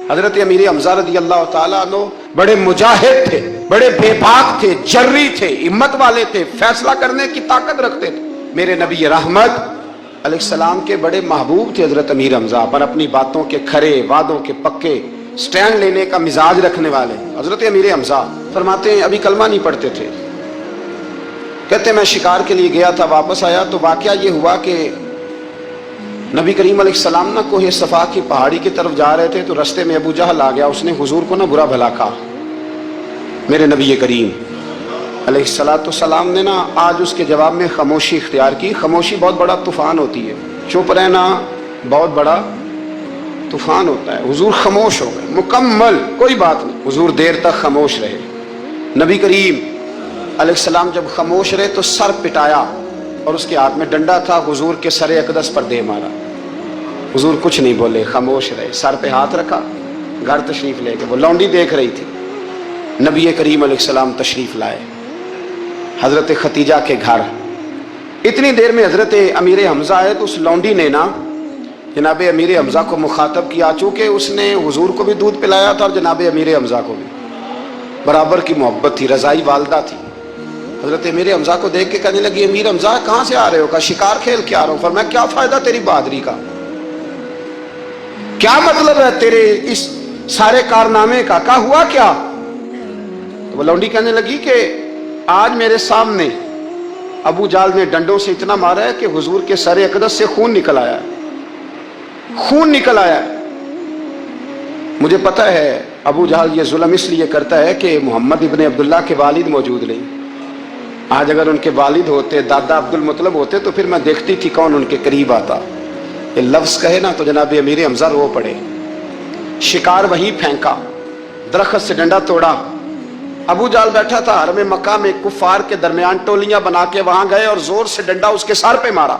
حضرت امیر حمزہ رضی اللہ تعالیٰ عنہ بڑے مجاہد تھے، بڑے بے باک تھے، جری تھے، ہمت والے تھے، فیصلہ کرنے کی طاقت رکھتے تھے۔ میرے نبی رحمت علیہ السلام کے بڑے محبوب تھے حضرت امیر حمزہ، پر اپنی باتوں کے کھرے، وعدوں کے پکے، سٹینڈ لینے کا مزاج رکھنے والے حضرت امیر حمزہ فرماتے ہیں ابھی کلمہ نہیں پڑھتے تھے، کہتے میں شکار کے لیے گیا تھا، واپس آیا تو واقعہ یہ ہوا کہ نبی کریم علیہ السلام نہ کوہ صفا کی پہاڑی کی طرف جا رہے تھے تو رستے میں ابو جہل آ گیا، اس نے حضور کو نہ برا بھلا کہا۔ میرے نبی کریم علیہ السلام نے نا آج اس کے جواب میں خاموشی اختیار کی۔ خاموشی بہت بڑا طوفان ہوتی ہے، چپ رہنا بہت بڑا طوفان ہوتا ہے۔ حضور خاموش ہو گئے، مکمل کوئی بات نہیں، حضور دیر تک خاموش رہے۔ نبی کریم علیہ السلام جب خاموش رہے تو سر پٹایا اور اس کے ہاتھ میں ڈنڈا تھا، حضور کے سر اقدس پر دے مارا۔ حضور کچھ نہیں بولے، خاموش رہے، سر پہ ہاتھ رکھا، گھر تشریف لے گئے۔ وہ لونڈی دیکھ رہی تھی، نبی کریم علیہ السلام تشریف لائے حضرت ختیجہ کے گھر۔ اتنی دیر میں حضرت امیر حمزہ آئے تو اس لونڈی نے نا جناب امیر حمزہ کو مخاطب کیا، چونکہ اس نے حضور کو بھی دودھ پلایا تھا اور جناب امیر حمزہ کو بھی، برابر کی محبت تھی، رضائی والدہ تھی۔ حضرت امیر حمزہ کو دیکھ کے کہنے لگی امیر حمزہ کہاں سے آ رہے ہو؟ کہا شکار کھیل کے آ رہا ہوں۔ فرمایا کیا فائدہ تیری بہادری کا، کیا مطلب ہے تیرے اس سارے کارنامے کا، کہا ہوا کیا؟ تو وہ لونڈی کہنے لگی کہ آج میرے سامنے ابو جال نے ڈنڈوں سے اتنا مارا ہے کہ حضور کے سر اقدس سے خون نکل آیا ہے، خون نکل آیا ہے۔ مجھے پتہ ہے ابو جہل یہ ظلم اس لیے کرتا ہے کہ محمد ابن عبداللہ کے والد موجود نہیں۔ آج اگر ان کے والد ہوتے، دادا عبد المطلب ہوتے تو پھر میں دیکھتی تھی کون ان کے قریب آتا۔ یہ لفظ کہے نا تو جناب امیر حمزہ رو پڑے، شکار وہیں پھینکا، درخت سے ڈنڈا توڑا۔ ابو جال بیٹھا تھا حرم مکہ میں، کفار کے درمیان ٹولیاں بنا کے وہاں گئے اور زور سے ڈنڈا اس کے سر پہ مارا،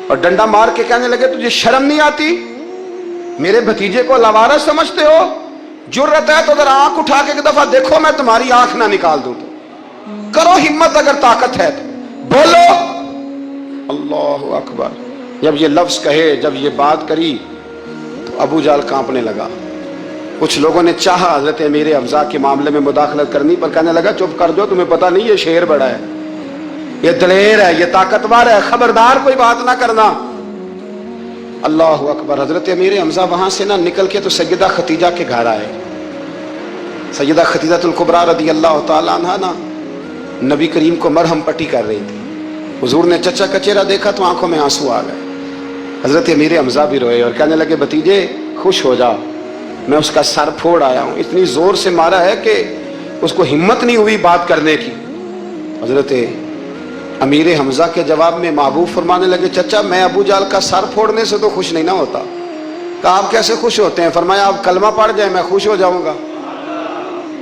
اور ڈنڈا مار کے کہنے لگے تجھے شرم نہیں آتی؟ میرے بھتیجے کو لاوارث سمجھتے ہو؟ جرأت ہے تو ذرا آنکھ اٹھا کے ایک دفعہ دیکھو، میں تمہاری آنکھ نہ نکال دوں تو کرو ہمت، اگر طاقت ہے تو بولو۔ اللہ اکبر۔ جب یہ لفظ کہے، جب یہ بات کری تو ابو جال کانپنے لگا۔ کچھ لوگوں نے چاہا حضرت امیر حمزہ کے معاملے میں مداخلت کرنی، پر کہنے لگا چپ کر دو، تمہیں پتہ نہیں یہ شیر بڑا ہے، یہ دلیر ہے، یہ طاقتور ہے، خبردار کوئی بات نہ کرنا۔ اللہ اکبر۔ حضرت امیر حمزہ وہاں سے نہ نکل کے تو سیدہ ختیجہ کے گھر آئے۔ سیدہ ختیجہ الکبریٰ رضی اللہ تعالیٰ عنہا نا نبی کریم کو مرہم پٹی کر رہی تھی۔ حضور نے چچا کا چہرہ دیکھا تو آنکھوں میں آنسو آ گئے۔ حضرت امیر حمزہ بھی روئے اور کہنے لگے بھتیجے خوش ہو جاؤ، میں اس کا سر پھوڑ آیا ہوں، اتنی زور سے مارا ہے کہ اس کو ہمت نہیں ہوئی بات کرنے کی۔ حضرت امیر حمزہ کے جواب میں محبوب فرمانے لگے چچا میں ابو جال کا سر پھوڑنے سے تو خوش نہیں نہ ہوتا۔ کہا آپ کیسے خوش ہوتے ہیں؟ فرمایا آپ کلمہ پڑھ جائیں میں خوش ہو جاؤں گا۔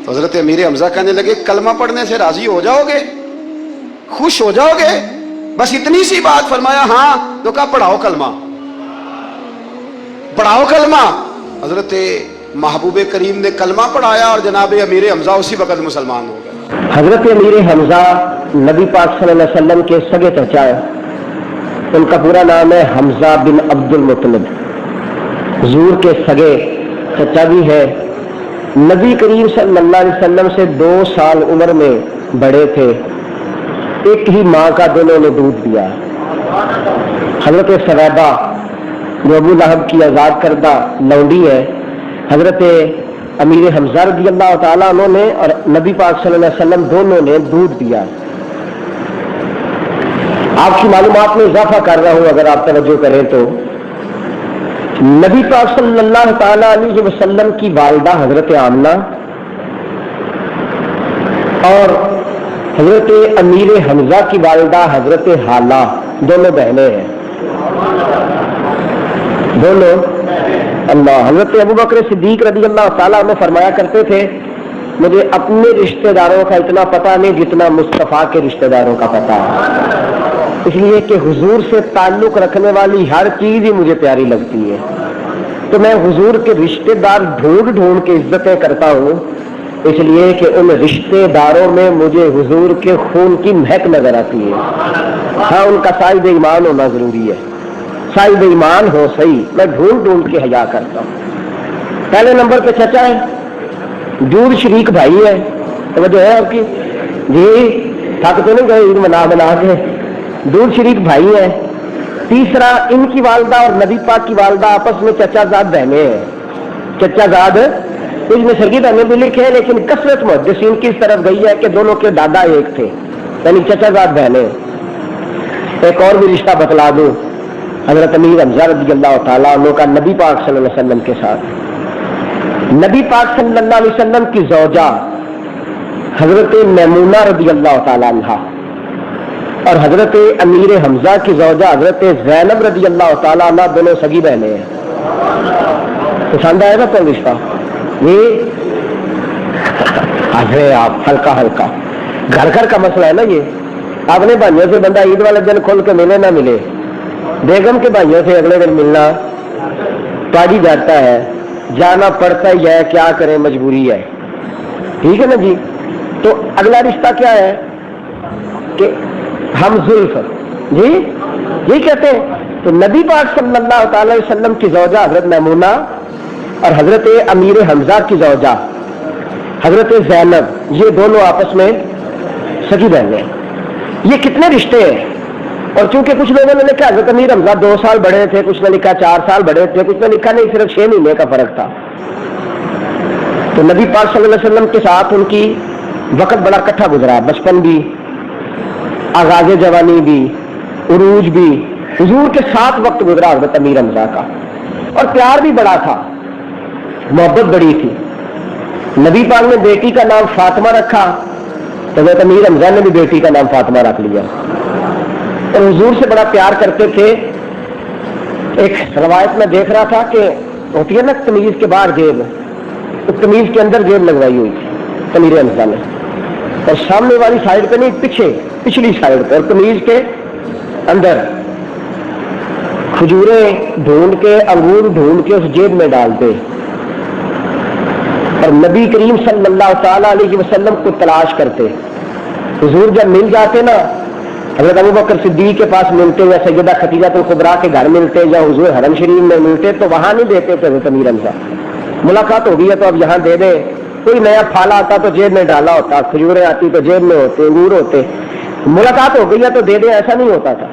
تو حضرت امیر حمزہ کہنے لگے کلمہ پڑھنے سے راضی ہو جاؤ گے، خوش ہو جاؤ گے، بس اتنی سی بات؟ فرمایا ہاں۔ تو کہا پڑھاؤ کلمہ، پڑھاؤ کلمہ۔ حضرت محبوب کریم نے کلمہ پڑھایا اور جناب امیر حمزہ اسی وقت مسلمان ہو گئے۔ حضرت امیر حمزہ نبی پاک صلی اللہ علیہ وسلم کے سگے چچا ہے، ان کا پورا نام ہے حمزہ بن عبد المطلب، حضور کے سگے چچا بھی ہے۔ نبی کریم صلی اللہ علیہ وسلم سے 2 سال عمر میں بڑے تھے، ایک ہی ماں کا دونوں نے دودھ دیا۔ حضرت سویبہ جو ابو لہب کی آزاد کردہ لونڈی ہے، حضرت امیر حمزہ رضی اللہ تعالیٰ عنہ نے اور نبی پاک صلی اللہ علیہ وسلم دونوں نے دودھ دیا۔ آپ کی معلومات میں اضافہ کر رہا ہوں اگر آپ توجہ کریں تو، نبی پاک صلی اللہ تعالیٰ علیہ وسلم کی والدہ حضرت آمنہ اور حضرت امیر حمزہ کی والدہ حضرت حالہ دونوں بہنیں ہیں، دونوں اللہ۔ حضرت ابوبکر صدیق رضی اللہ تعالیٰ عنہ فرمایا کرتے تھے مجھے اپنے رشتہ داروں کا اتنا پتہ نہیں جتنا مصطفیٰ کے رشتہ داروں کا پتہ ہے، اس لیے کہ حضور سے تعلق رکھنے والی ہر چیز ہی مجھے پیاری لگتی ہے، تو میں حضور کے رشتہ دار ڈھونڈ ڈھونڈ کے عزتیں کرتا ہوں، اس لیے کہ ان رشتہ داروں میں مجھے حضور کے خون کی مہک نظر آتی ہے۔ ہاں ان کا صاحب ایمان ہونا ضروری ہے، صاحب ایمان ہو صحیح، میں ڈھونڈ ڈھونڈ کے حیا کرتا ہوں۔ پہلے نمبر پہ چچا ہے، دودھ شریک بھائی ہے، توجہ ہے آپ کی جی، تھک تو نہیں گئے عید منا بنا کے، دودھ شریک بھائی ہے۔ تیسرا ان کی والدہ اور نبی پاک کی والدہ آپس میں چچا زاد بہنیں ہیں، چچا زاد، کچھ میں سرگی بہنیں بھی لکھے ہیں لیکن کثرت محدثین کی اس طرف گئی ہے کہ دونوں کے دادا ایک تھے، یعنی چچا زاد بہنیں۔ ایک اور بھی رشتہ بتلا دوں، حضرت امیر حمزہ رضی اللہ تعالیٰ عنہ کا نبی پاک صلی اللہ علیہ وسلم کے ساتھ، نبی پاک صلی اللہ علیہ وسلم کی زوجہ حضرت میمونہ رضی اللہ تعالیٰ عنہ اور حضرت امیر حمزہ کی زوجہ حضرت زینب رضی اللہ تعالیٰ عنہ دونوں سگی بہنیں ہیں۔ پسند آئے گا تو رشتہ یہ ارے آپ ہلکا ہلکا گھر گھر کا مسئلہ ہے نا یہ، اپنے بھائیوں سے بندہ عید والے دن کھل کے ملے نہ ملے، بیگم کے بھائیوں سے اگلے دن ملنا پاڑی جاتا ہے، جانا پڑتا ہی ہے، کیا کریں مجبوری ہے، ٹھیک ہے نا جی۔ تو اگلا رشتہ کیا ہے کہ ہم زلف جی یہ کہتے ہیں، تو نبی پاک صلی اللہ تعالی وسلم کی زوجہ حضرت میمونہ اور حضرت امیر حمزہ کی زوجہ حضرت زینب، یہ دونوں آپس میں سگی بہنیں ہیں۔ یہ کتنے رشتے ہیں، اور چونکہ کچھ لوگوں نے لکھا حضرت امیر حمزہ 2 سال بڑے تھے، کچھ نے لکھا 4 سال بڑے تھے، کچھ نے لکھا نہیں صرف 6 مہینے کا فرق تھا۔ تو نبی پاک صلی اللہ علیہ وسلم کے ساتھ ان کی وقت بڑا کٹھا گزرا، بچپن بھی، آغاز جوانی بھی، عروج بھی، حضور کے ساتھ وقت گزرا حضرت امیر حمزہ کا، اور پیار بھی بڑا تھا، محبت بڑی تھی۔ نبی پاک نے بیٹی کا نام فاطمہ رکھا تو حضرت امیر حمزہ نے بھی بیٹی کا نام فاطمہ رکھ لیا، اور حضور سے بڑا پیار کرتے تھے۔ ایک روایت میں دیکھ رہا تھا کہ ہوتی ہے نا قمیض کے باہر جیب، تو قمیض کے اندر جیب لگوائی ہوئی تھی امیر حمزہ نے، اور سامنے والی سائڈ پہ نہیں، پیچھے پچھلی سائڈ پہ، اور قمیض کے اندر کھجوریں ڈھونڈ کے، انگور ڈھونڈ کے اس جیب میں ڈالتے، اور نبی کریم صلی اللہ تعالی علیہ وسلم کو تلاش کرتے۔ حضور جب مل جاتے نا، حضرت ابوبکر صدیق کے پاس ملتے، یا سیدہ خدیجہ الکبریٰ کے گھر ملتے، یا حضور حرم شریف میں ملتے، تو وہاں نہیں دیتے تھے حضرت امیر حمزہ، ملاقات ہو گئی ہے تو اب یہاں دے دیں، کوئی نیا پھل آتا تو جیب میں ڈالا ہوتا، کھجوریں آتی تو جیب میں ہوتے، انگور ہوتے، ملاقات ہو گئی ہے تو دے دیں، ایسا نہیں ہوتا تھا۔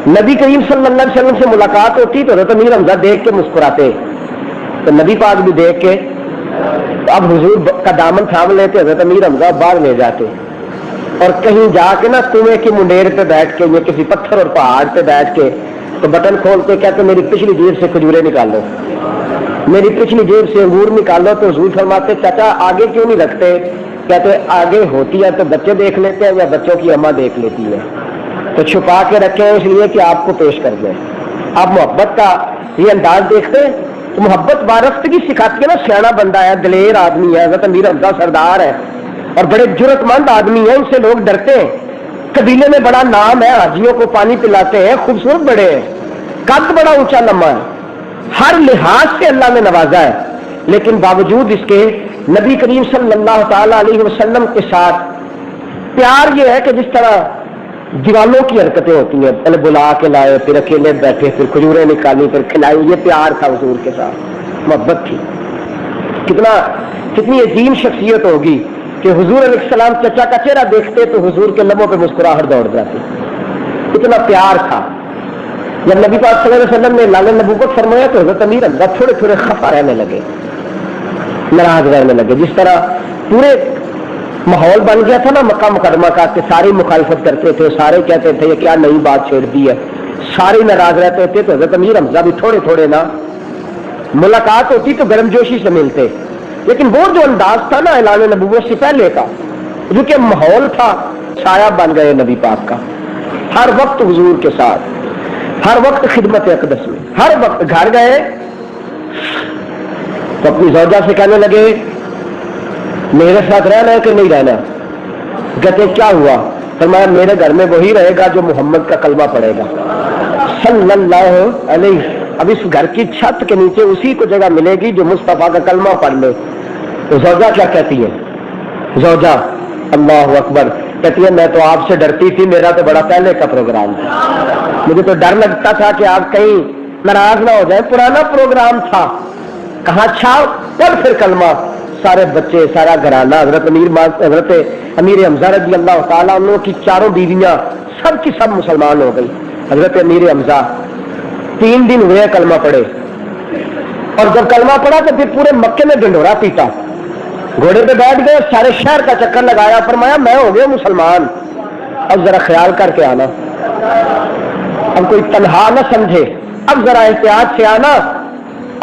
نبی کریم صلی اللہ علیہ وسلم سے ملاقات ہوتی تو حضرت امیر حمزہ دیکھ کے مسکراتے، تو نبی پاک بھی دیکھ کے اب حضور کا دامن تھام لیتے، حضرت امیر حمزہ باہر لے جاتے، اور کہیں جا کے نا کنویں کی منڈیر پہ بیٹھ کے، یا کسی پتھر اور پہاڑ پہ بیٹھ کے تو بٹن کھولتے، کہتے میری پچھلی جیب سے کھجوریں نکالو، میری پچھلی جیب سے انگور نکالو، تو حضور فرماتے چچا آگے کیوں نہیں رکھتے؟ کہتے آگے ہوتی ہے تو بچے دیکھ لیتے ہیں، یا بچوں کی اماں دیکھ لیتی ہے، تو چھپا کے رکھے ہیں اس لیے کہ آپ کو پیش کر دیں۔ آپ محبت کا یہ انداز دیکھتے ہیں، تو محبت وارفتگی سکھاتی ہے نا، سیاح بندہ ہے، دلیر آدمی ہے، حضرت امیر حمزہ سردار ہے اور بڑے جرت مند آدمی ہیں، ان سے لوگ ڈرتے ہیں، قبیلے میں بڑا نام ہے، حاجیوں کو پانی پلاتے ہیں، خوبصورت بڑے ہیں، قد بڑا اونچا لمبا ہے، ہر لحاظ سے اللہ نے نوازا ہے، لیکن باوجود اس کے نبی کریم صلی اللہ تعالی علیہ وسلم کے ساتھ پیار یہ ہے کہ جس طرح دیوانوں کی حرکتیں ہوتی ہیں، پہلے بلا کے لائے، پھر اکیلے بیٹھے، پھر کھجوریں نکالی، پھر کھلائی، یہ پیار تھا حضور کے ساتھ، محبت تھی۔ کتنی عظیم شخصیت ہوگی کہ حضور علیہ السلام چچا کا چہرہ دیکھتے تو حضور کے لبوں پہ مسکراہٹ دوڑ جاتی، اتنا پیار تھا۔ جب نبی پاک صلی اللہ علیہ وسلم نے اعلان نبوت فرمایا تو حضرت امیر حمزہ تھوڑے تھوڑے خفا رہنے لگے، ناراض رہنے لگے، جس طرح پورے ماحول بن گیا تھا نا مکہ مکرمہ کا کہ ساری مخالفت کرتے تھے، سارے کہتے تھے یہ کیا نئی بات چھیڑ دی ہے، سارے ناراض رہتے تھے، تو حضرت امیر حمزہ بھی تھوڑے تھوڑے نا، ملاقات ہوتی تو گرم جوشی سے ملتے، لیکن وہ جو انداز تھا نا اعلان نبوت سے پہلے کا، جو کہ ماحول تھا، سایہ بن گئے نبی پاک کا، ہر وقت حضور کے ساتھ، ہر وقت خدمت اقدس میں، ہر وقت گھر گئے تو اپنی زوجہ سے کہنے لگے میرے ساتھ رہنا ہے کہ نہیں رہنا؟ کہتے کیا ہوا؟ فرمایا میرے گھر میں وہی رہے گا جو محمد کا کلمہ پڑھے گا صلی اللہ علیہ۔ اب اس گھر کی چھت کے نیچے اسی کو جگہ ملے گی جو مصطفیٰ کا کلمہ پڑھ لے۔ تو زوجہ کیا کہتی ہے؟ زوجہ اللہ اکبر کہتی ہے میں تو آپ سے ڈرتی تھی، میرا تو بڑا پہلے کا پروگرام تھا، مجھے تو ڈر لگتا تھا کہ آپ کہیں ناراض نہ ہو جائے، پرانا پروگرام تھا، کہا اچھا پڑھ پھر کلمہ. سارے بچے سارا گھرانہ حضرت امیر حمزہ رضی اللہ تعالیٰ عنہ کی چاروں بیویاں سب کی سب مسلمان ہو گئی. حضرت امیر حمزہ 3 دن ہوئے کلمہ پڑھے, اور جب کلمہ پڑھا تو پھر پورے مکے میں ڈنڈورا پیٹا, گھوڑے پہ بیٹھ گئے, سارے شہر کا چکر لگایا, فرمایا میں ہو گیا مسلمان, اب ذرا خیال کر کے آنا, اب کوئی تنہا نہ سمجھے, اب ذرا احتیاط سے آنا,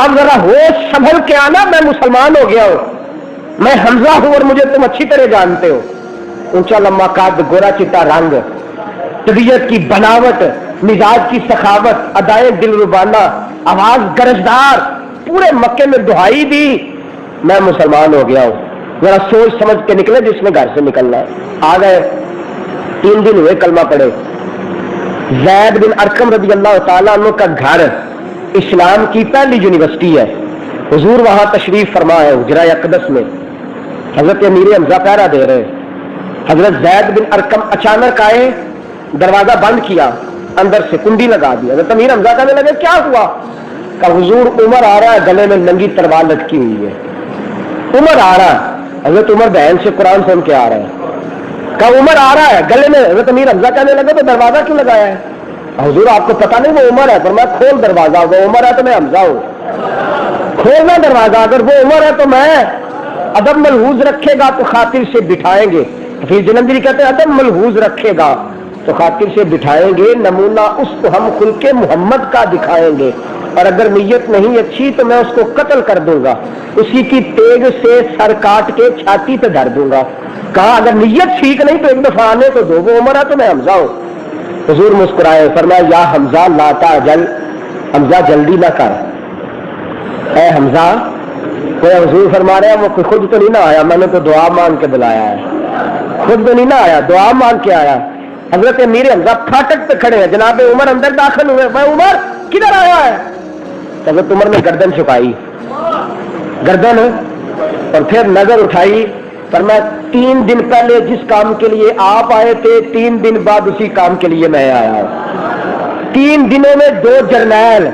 اب ذرا ہوش سنبھل کے آنا, میں مسلمان ہو گیا ہوں, میں حمزہ ہوں اور مجھے تم اچھی طرح جانتے ہو. اونچا لمبا قد, گورا چٹا رنگ, طبیعت کی بناوٹ, مزاج کی سخاوت, ادائیں دل ربانہ, آواز گرجدار, پورے مکے میں دہائی دی میں مسلمان ہو گیا ہوں. ذرا سوچ سمجھ کے نکلے جس میں گھر سے نکلنا ہے. آ گئے, 3 دن ہوئے کلمہ پڑھے. زید بن ارقم رضی اللہ تعالیٰ عنہ کا گھر اسلام کی پہلی یونیورسٹی ہے. حضور وہاں تشریف فرما ہے حجرہ اقدس میں. حضرت امیر حمزہ پہرا دے رہے. حضرت زید بن ارقم اچانک آئے, دروازہ بند کیا, اندر سے کنڈی لگا دی. حضرت امیر حمزہ کہنے لگے کیا ہوا؟ کہ حضور عمر آ رہا ہے, گلے میں ننگی تلوار لٹکی ہوئی ہے. عمر آ رہا ہے. حضرت عمر بہن سے قرآن سن کے آ رہے ہیں. کہ عمر آ رہا ہے گلے میں. حضرت امیر حمزہ کہنے لگے تو دروازہ کیوں لگایا ہے؟ حضور آپ کو پتا نہیں وہ عمر ہے؟ پر میں کھول دروازہ, وہ عمر ہے تو میں حمزہ ہوں, کھولنا دروازہ. اگر وہ عمر ہے تو میں, ادب ملحوظ رکھے گا تو خاطر سے بٹھائیں گے. پھر جلندری کہتے ہیں ادب ملحوظ رکھے گا تو خاطر سے بٹھائیں گے, نمونہ اس کو ہم خلق محمد کا دکھائیں گے, اور اگر نیت نہیں اچھی تو میں اس کو قتل کر دوں گا, اسی کی تیغ سے سر کاٹ کے چھاتی پہ دھر دوں گا. کہا اگر نیت ٹھیک نہیں تو ایک دفعہ آنے تو دو, وہ عمر ہے تو میں حمزہ ہوں. حضور مسکرائے, فرمایا یا حمزہ لا تعجل, حمزہ جلدی نہ کر. اے حمزہ, کوئی حضور فرما رہے ہیں وہ خود تو نہیں نہ آیا, میں نے تو دعا مانگ کے بلایا ہے, خود تو نہیں نہ آیا, دعا مانگ کے آیا. حضرت امیر حمزہ پھاٹک پہ کھڑے ہیں, جناب عمر اندر داخل ہوئے. میں عمر کدھر آیا ہے؟ حضرت عمر نے گردن چھپائی, گردن, اور پھر نظر اٹھائی. فرمایا 3 دن پہلے جس کام کے لیے آپ آئے تھے 3 دن بعد اسی کام کے لیے میں آیا ہوں. 3 دنوں میں 2 جرنیل,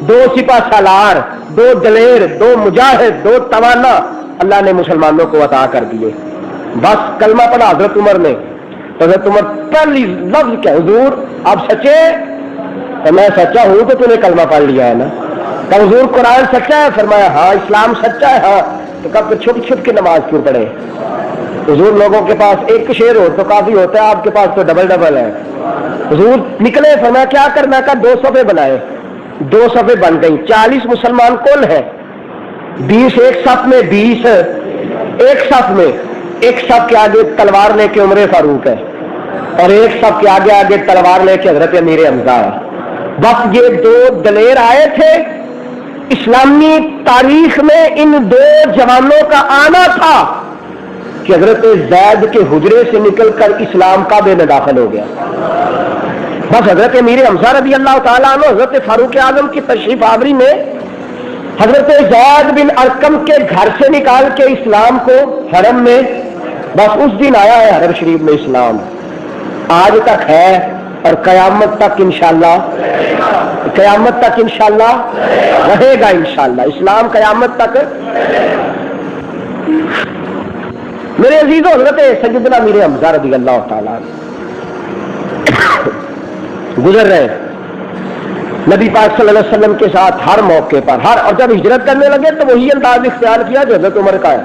2 سپاہ سالار, 2 دلیر, 2 مجاہد, 2 توانا اللہ نے مسلمانوں کو عطا کر دیے. بس کلمہ پڑھا حضرت عمر نے. حضرت عمر پہلی لفظ کیا, حضور آپ سچے؟ تو میں سچا ہوں تو نے کلمہ پڑھ لیا ہے نا. کہ حضور قرآن سچا ہے؟ فرمایا ہاں. اسلام سچا ہے؟ ہاں. تو کب چھپ چھپ کے نماز کیوں پڑھے؟ حضور لوگوں کے پاس ایک شعر ہو تو کافی ہوتا ہے, آپ کے پاس تو ڈبل ہے. حضور نکلے, فرمایا کیا کرنا؟ کا 2 صفحے بنائے, 2 صفحے بن گئی. 40 مسلمان کل ہے, 20 ایک صف میں, 20 ایک صف میں. ایک صف کے آگے تلوار لے کے عمر فاروق ہے, اور ایک صف کے آگے آگے تلوار لے کے حضرت امیر حمزہ ہے. بس یہ 2 دلیر آئے تھے. اسلامی تاریخ میں ان 2 جوانوں کا آنا تھا کہ حضرت زید کے حجرے سے نکل کر اسلام کعبے میں داخل ہو گیا. بس حضرت امیر حمزہ رضی اللہ تعالیٰ عنہ حضرت فاروق اعظم کی تشریف آوری میں حضرت زید بن ارقم کے گھر سے نکال کے اسلام کو حرم میں, بس اس دن آیا ہے حرم شریف میں اسلام. آج تک ہے اور قیامت تک انشاءاللہ, قیامت تک انشاءاللہ رہے گا. انشاءاللہ اسلام قیامت تک. میرے عزیزوں, حضرت سیدنا امیر حمزہ رضی اللہ تعالیٰ گزر رہے نبی پاک صلی اللہ علیہ وسلم کے ساتھ ہر موقع پر, ہر, اور جب ہجرت کرنے لگے تو وہی انداز اختیار کیا جو حضرت عمر کا ہے.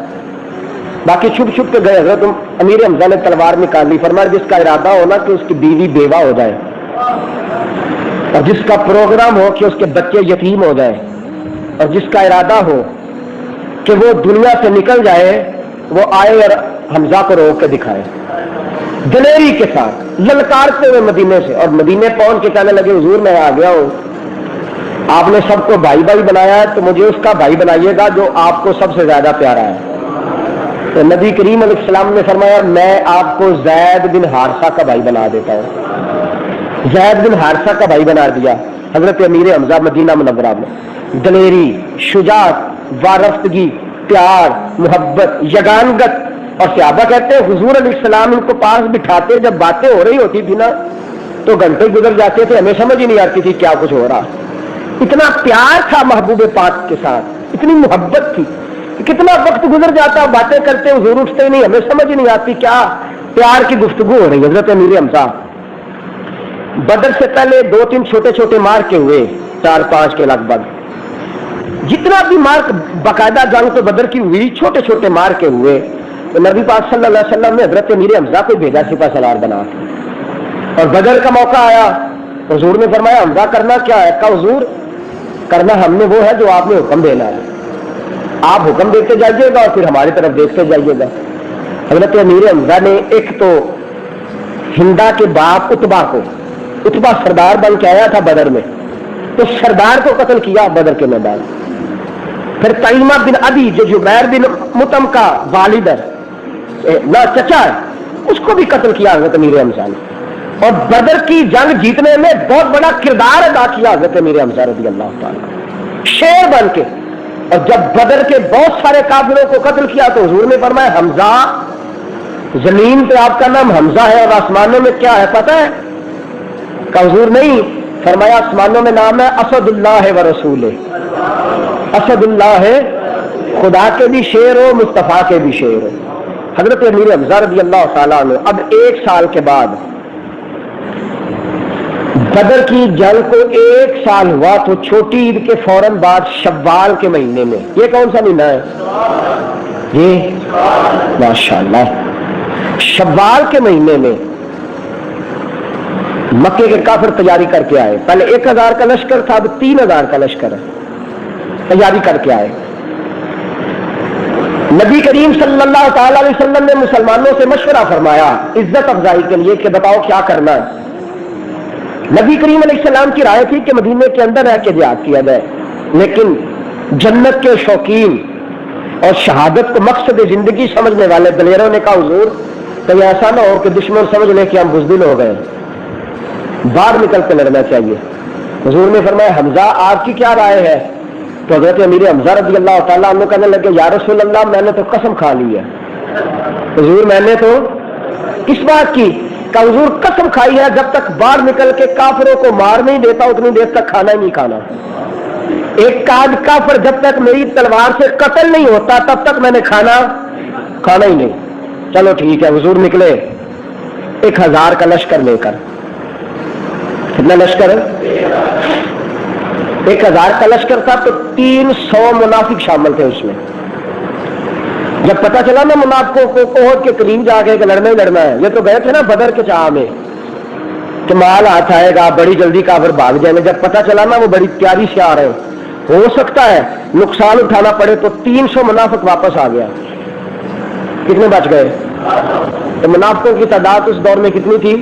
باقی چھپ چھپ کے گئے. حضرت امیر حمزہ نے تلوار نکال لی. فرمایا جس کا ارادہ ہونا کہ اس کی بیوی بیوہ ہو جائے, اور جس کا پروگرام ہو کہ اس کے بچے یتیم ہو جائیں, اور جس کا ارادہ ہو کہ وہ دنیا سے نکل جائے, وہ آئے اور حمزہ کو روک کے دکھائے دلیری کے ساتھ, للکارتے ہوئے مدینے سے. اور مدینے پہنچ کے کہنے لگے حضور میں آ گیا ہوں, آپ نے سب کو بھائی بھائی بنایا ہے تو مجھے اس کا بھائی بنائیے گا جو آپ کو سب سے زیادہ پیارا ہے. تو نبی کریم علیہ السلام نے فرمایا میں آپ کو زید بن حارثہ کا بھائی بنا دیتا ہوں. زید بن حارثہ کا بھائی بنا دیا. حضرت امیر حمزہ مدینہ منورہ میں دلیری, شجاعت, وارفتگی, پیار, محبت, یگانگت. اور صحابہ کہتے ہیں حضور علیہ السلام ان کو پاس بٹھاتے, جب باتیں ہو رہی ہوتی تھی نا تو گھنٹے گزر جاتے تھے, ہمیں سمجھ ہی نہیں آتی تھی کیا کچھ ہو رہا. اتنا پیار تھا محبوب پاک کے ساتھ, اتنی محبت تھی کہ کتنا وقت گزر جاتا، باتیں کرتے حضور اٹھتے ہی نہیں، ہمیں سمجھ ہی نہیں آتی کیا پیار کی گفتگو ہو رہی ہے۔ حضرت امیر حمزہ بدر سے پہلے 2-3 چھوٹے چھوٹے مار کے ہوئے، 4-5 کے لگ بھگ، جتنا بھی مار باقاعدہ جنگ تو بدر کی ہوئی، چھوٹے چھوٹے مار کے ہوئے، تو نبی پاک صلی اللہ علیہ وسلم نے حضرت امیر حمزہ کو بھیجا سپہ سالار بنا کے، اور بدر کا موقع آیا، حضور نے فرمایا حمزہ کرنا کیا ہے؟ کہا حضور کرنا ہم نے وہ ہے جو آپ نے حکم دینا ہے، آپ حکم دیتے جائیے گا اور پھر ہماری طرف دیکھتے جائیے گا۔ حضرت امیر حمزہ نے ایک تو ہندا کے باپ اتبا کو، اتبا سردار بن کے آیا تھا بدر میں، تو سردار کو قتل کیا بدر کے میدان۔ پھر تیمہ بن ابی جو جبیر بن مطعم کا والد ہے، نہ چچا ہے، اس کو بھی قتل کیا حضرت امیر حمزہ نے، اور بدر کی جنگ جیتنے میں بہت بڑا کردار ادا کیا حضرت امیر حمزہ رضی اللہ تعالیٰ، شیر بن کے۔ اور جب بدر کے بہت سارے کافروں کو قتل کیا تو حضور نے فرمایا حمزہ، زمین پہ آپ کا نام حمزہ ہے اور آسمانوں میں کیا ہے پتہ ہے؟ کہ حضور نہیں، فرمایا آسمانوں میں نام ہے اسد اللہ و رسول، اسد اللہ ہے، خدا کے بھی شیر ہو، مصطفیٰ کے بھی شیر ہو۔ حضرت امیر حمزہ رضی اللہ تعالیٰ عنہ اب 1 سال کے بعد، بدر کی جنگ کو 1 سال ہوا تو چھوٹی عید کے فوراً بعد شوال کے مہینے میں، یہ کون سا مہینہ ہے؟ یہ ماشاءاللہ شوال کے مہینے میں مکے کے کافر تیاری کر کے آئے، پہلے 1000 کا لشکر تھا، اب 3000 کا لشکر ہے، تیاری کر کے آئے۔ نبی کریم صلی اللہ تعالی علیہ وسلم نے مسلمانوں سے مشورہ فرمایا عزت افزائی کے لیے کہ بتاؤ کیا کرنا ہے۔ نبی کریم علیہ السلام کی رائے تھی کہ مدینے کے اندر رہ کے جہاد کیا جائے، لیکن جنت کے شوقین اور شہادت کو مقصد زندگی سمجھنے والے دلیروں نے کہا حضور کہیں ایسا نہ ہو کہ دشمن سمجھ لے کہ ہم بزدل ہو گئے، باہر نکل کے لڑنا چاہیے۔ حضور نے فرمایا حمزہ آپ کی کیا رائے ہے؟ تو حضرت امیر حمزہ رضی اللہ تعالیٰ عنہ کہنے لگے یا رسول اللہ میں نے تو قسم کھا لی ہے۔ حضور میں نے تو کس بات کی؟ کہ حضور قسم کھائی ہے جب تک باہر نکل کے کافروں کو مار نہیں دیتا اتنی دیر تک کھانا ہی نہیں کھانا، ایک کافر جب تک میری تلوار سے قتل نہیں ہوتا تب تک میں نے کھانا ہی نہیں۔ چلو ٹھیک ہے، حضور نکلے 1000 کا لشکر لے کر۔ کتنا لشکر ہے؟ 1000 کا لشکر تھا تو 300 منافق شامل تھے اس میں۔ جب پتا چلا نا منافقوں کو احد کے قریب جا کے کہ لڑنا ہی لڑنا ہے، یہ تو گئے تھے نا بدر کے چاہ میں کہ مال ہاتھ آئے گا بڑی جلدی کافر بھاگ جائیں گے، جب پتا چلا نا وہ بڑی تیاری سے آ رہے ہیں، ہو سکتا ہے نقصان اٹھانا پڑے، تو 300 منافق واپس آ گیا۔ کتنے بچ گئے؟ تو منافقوں کی تعداد اس دور میں کتنی تھی؟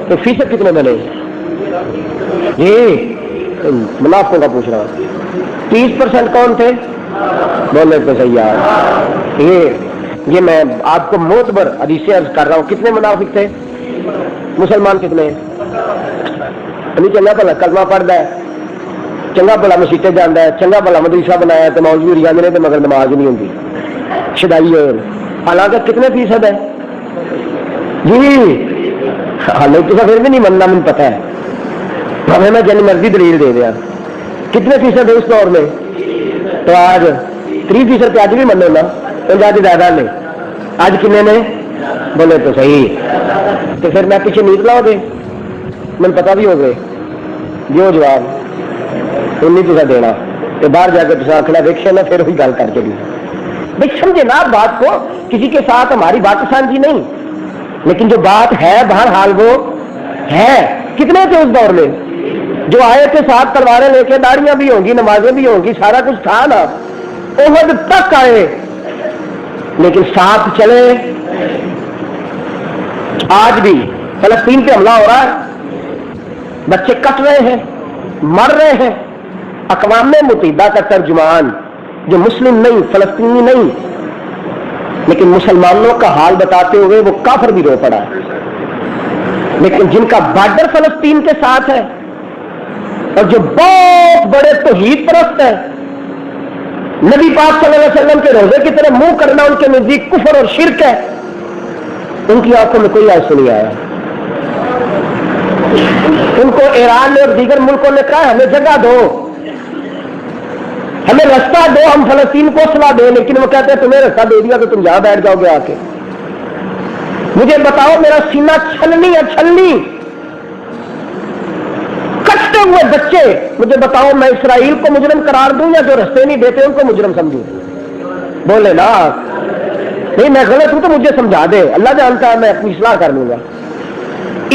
تو فیصد کتنے بنے؟ جی منافقوں کا پوچھ رہا ہوں، 30% کون تھے؟ بولے تو صحیح یار، یہ میں آپ کو معتبر حدیث عرض کر رہا ہوں۔ کتنے منافق تھے؟ مسلمان کتنے؟ نہیں چنگا بھلا کلمہ پڑھتا ہے، چنگا بھلا مسیطے جانا ہے، چنگا بھلا مدرسہ بنایا تو موجود جانے تو مگر نماز نہیں ہوتی، شدائی ہو۔ حالانکہ کتنے فیصد ہے؟ جی حالانکہ تو پھر بھی نہیں مننا، مجھے پتا ہے، ہمیں میں جن مرضی دلیل دے دیا۔ کتنے فیصد ہے اس دور میں؟ تو آج 3% پہ آج بھی منو نا، آج زیادہ نے، آج کنے نے؟ بولے تو صحیح، تو پھر میں پیچھے نہیں لاؤ گے، مجھے پتا بھی ہو گئے جو جواب 19% دینا، تو باہر جا کے تصا آخنا دیکھے نا پھر وہی گل کر کے بھی بھائی سمجھے نا آپ بات کو، کسی کے ساتھ ہماری بات سانجھی نہیں، لیکن جو بات ہے بہرحال وہ ہے۔ کتنے تھے اس دور میں جو آئے تھے ساتھ تلواریں لے کے، داڑیاں بھی ہوں گی، نمازیں بھی ہوں گی، سارا کچھ تھا نا، احد تک آئے لیکن ساتھ چلے۔ آج بھی فلسطین پہ حملہ ہو رہا ہے، بچے کٹ رہے ہیں، مر رہے ہیں، اقوام متحدہ کا ترجمان جو مسلم نہیں، فلسطینی نہیں، لیکن مسلمانوں کا حال بتاتے ہوئے وہ کافر بھی رو پڑا ہے، لیکن جن کا بارڈر فلسطین کے ساتھ ہے اور جو بہت بڑے توحید پرست ہیں، نبی پاک صلی اللہ علیہ وسلم کے روزے کی طرف منہ کرنا ان کے نزدیک کفر اور شرک ہے، ان کی آنکھوں میں کوئی ایسا نہیں آیا۔ ان کو ایران نے اور دیگر ملکوں نے کہا ہمیں جگہ دو، ہمیں راستہ دو، ہم فلسطین کو صلاح دیں، لیکن وہ کہتے ہیں تمہیں راستہ دے دیا تو تم یہاں بیٹھ جاؤ گے آ کے۔ مجھے بتاؤ، میرا سینہ چھلنی ہے، چھلنی، کٹتے ہوئے بچے، مجھے بتاؤ میں اسرائیل کو مجرم قرار دوں یا جو رستے نہیں دیتے ان کو مجرم سمجھوں؟ بولے نا، نہیں میں غلط ہوں تو مجھے سمجھا دے، اللہ جانتا ہے میں اپنی اصلاح کر لوں گا۔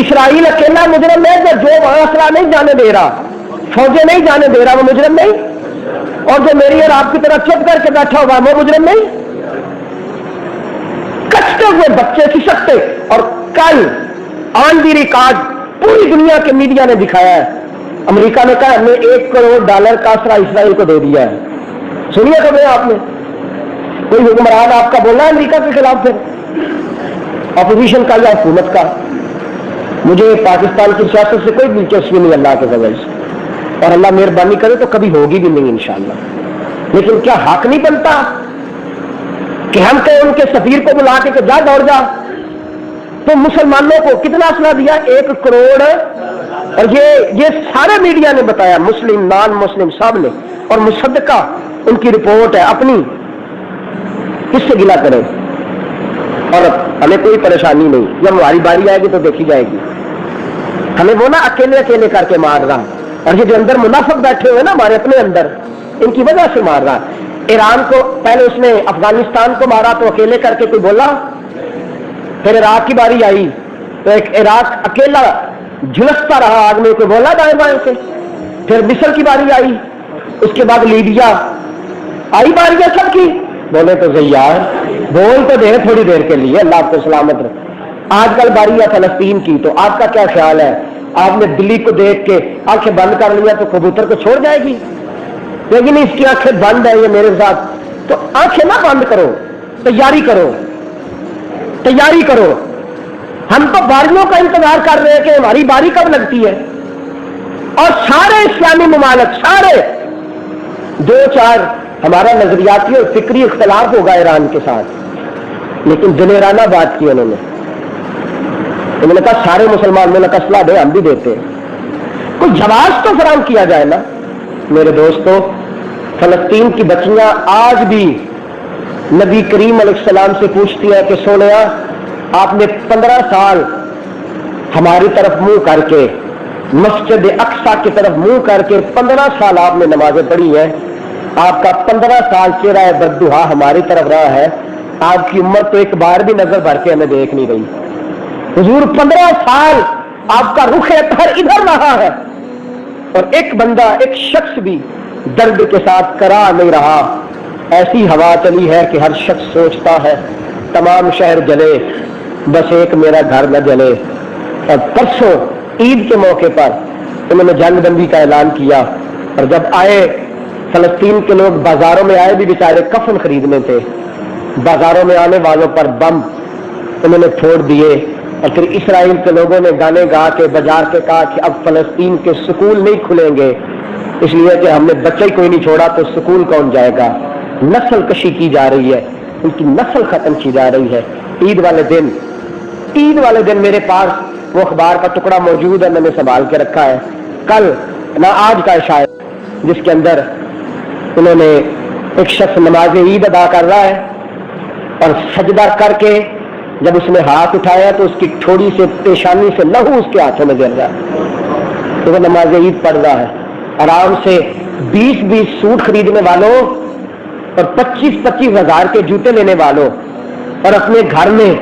اسرائیل اکیلا مجرم ہے جو وہاں اسلحہ نہیں جانے دے رہا، فوجیں نہیں جانے دے رہا، وہ مجرم نہیں؟ اور جو میری اور آپ کی طرح چپ کر کے بیٹھا ہوا وہ مجرم نہیں؟ کچتے ہوئے بچے کھسکتے، اور کل آن دی ریکارڈ پوری دنیا کے میڈیا نے دکھایا ہے، امریکہ نے کہا ہم نے $1 کروڑ کا اسلحہ اسرائیل کو دے دیا ہے۔ سنیے خبریں آپ نے؟ کوئی حکمران آپ کا بولا ہے امریکہ کے خلاف؟ پھر اپوزیشن کا یا حکومت کا؟ مجھے پاکستان کی سیاست سے کوئی دلچسپی نہیں اللہ کے فضل سے، اور اللہ مہربانی کرے تو کبھی ہوگی بھی نہیں انشاءاللہ، لیکن کیا حق نہیں بنتا کہ ہم کہیں ان کے سفیر کو بلا کے کہ جا دوڑ جا؟ تو مسلمانوں کو کتنا اسلحہ دیا؟ 1 کروڑ، اور یہ سارے میڈیا نے بتایا، مسلم نان مسلم سب نے، اور مصدقہ ان کی رپورٹ ہے اپنی، کس سے گلا کریں؟ اور ہمیں کوئی پریشانی نہیں، جب ہماری باری آئے گی تو دیکھی جائے گی۔ ہمیں وہ نا اکیلے اکیلے کر کے مار رہا، اور یہ جو اندر منافق بیٹھے ہوئے نا ہمارے اپنے اندر، ان کی وجہ سے مار رہا۔ ایران کو پہلے اس نے افغانستان کو مارا تو اکیلے کر کے کوئی بولا، پھر عراق کی باری آئی تو ایک عراق اکیلا جھلستا رہا آگ میں، کوئی بولا دائیں بائیں سے، پھر مصر کی باری آئی، اس کے بعد لیبیا آئی، باری ہے سب کی، بولے تو زیار بول تو دے تھوڑی دیر کے لیے، اللہ آپ کو سلامت رکھے۔ آج کل باری ہے فلسطین کی، تو آپ کا کیا خیال ہے؟ آپ نے دلی کو دیکھ کے آنکھیں بند کر لیا تو کبوتر کو چھوڑ جائے گی؟ لیکن اس کی آنکھیں بند ہے، یہ میرے ساتھ، تو آنکھیں نہ بند کرو، تیاری کرو، تیاری کرو۔ ہم تو باریوں کا انتظار کر رہے ہیں کہ ہماری باری کب لگتی ہے، اور سارے اسلامی ممالک، سارے 2-4 ہمارا نظریاتی اور فکری اختلاف ہوگا ایران کے ساتھ، لیکن دلیرانہ بات کی انہوں نے کہا سارے مسلمان ملک اسلحہ دے، ہم بھی دیتے ہیں، کوئی جواز تو فراہم کیا جائے نا۔ میرے دوستو، فلسطین کی بچیاں آج بھی نبی کریم علیہ السلام سے پوچھتی ہیں کہ سونیا آپ نے 15 سال ہماری طرف منہ کر کے، مسجد اقصی کی طرف منہ کر کے 15 سال آپ نے نمازیں پڑھی ہیں، آپ کا 15 سال چہرہ بددعا ہماری طرف رہا ہے، آپ کی امت تو ایک بار بھی نظر بھر کے ہمیں دیکھ نہیں رہی۔ حضور 15 سال آپ کا رخ اطہر ادھر رہا ہے، اور ایک بندہ، ایک شخص بھی درد کے ساتھ کرا نہیں رہا۔ ایسی ہوا چلی ہے کہ ہر شخص سوچتا ہے تمام شہر جلے بس ایک میرا گھر نہ جلے۔ اور پرسوں عید کے موقع پر انہوں نے جنگ بندی کا اعلان کیا، اور جب آئے فلسطین کے لوگ بازاروں میں آئے بھی بیچارے کفن خریدنے تھے، بازاروں میں آنے والوں پر بم انہوں نے پھوڑ دیے، اور پھر اسرائیل کے لوگوں نے گانے گا کے بجا کے کہا کہ اب فلسطین کے سکول نہیں کھلیں گے، اس لیے کہ ہم نے بچہ ہی کوئی نہیں چھوڑا تو سکول کون جائے گا۔ نسل کشی کی جا رہی ہے، ان کی نسل ختم کی جا رہی ہے۔ عید والے دن میرے پاس وہ اخبار کا ٹکڑا موجود ہے، میں نے سنبھال کے رکھا ہے، کل نہ آج کا شاید، جس کے اندر انہوں نے ایک شخص نماز عید ادا کر رہا ہے، اور سجدہ کر کے جب اس نے ہاتھ اٹھایا تو اس کی تھوڑی سے پیشانی سے لہو اس کے ہاتھوں میں گر رہا ہے، تو وہ نماز عید پڑھ رہا ہے۔ آرام سے 20 سوٹ خریدنے والوں اور 25 ہزار کے جوتے لینے والوں، اور اپنے گھر میں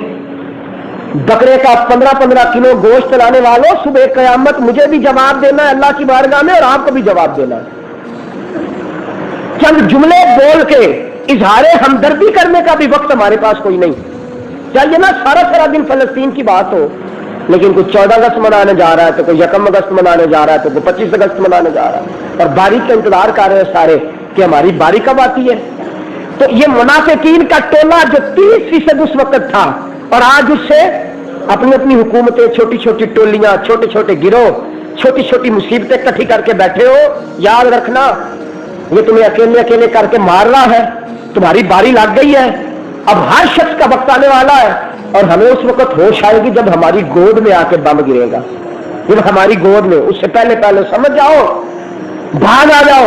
بکرے کا 15 کلو گوشت لانے والوں، صبح قیامت مجھے بھی جواب دینا ہے اللہ کی بارگاہ میں، اور آپ کو بھی جواب دینا ہے۔ چند جملے بول کے اظہار ہمدردی کرنے کا بھی وقت ہمارے پاس کوئی نہیں چاہیے نا۔ سارا دن فلسطین کی بات ہو، لیکن کوئی 14 اگست منانے جا رہا ہے، تو کوئی 1 اگست منانے جا رہا ہے، تو کوئی 25 اگست منانے جا رہا ہے، اور باری کا انتظار کر رہے ہیں سارے کہ ہماری باری کب آتی ہے۔ تو یہ منافقین کا ٹولہ جو 30% اس وقت تھا، اور آج اس سے اپنی حکومتیں، چھوٹی چھوٹی ٹولیاں، چھوٹے چھوٹے گروہ، چھوٹی چھوٹی مصیبتیں اکٹھی کر کے بیٹھے ہو، یاد رکھنا یہ تمہیں اکیلے کر کے مار رہا ہے، تمہاری باری لگ گئی ہے، اب ہر شخص کا وقت آنے والا ہے، اور ہمیں اس وقت ہوش آئے گی جب ہماری گود میں آ کے بم گرے گا، جب ہماری گود میں، اس سے پہلے سمجھ جاؤ، بھاگ آ جاؤ،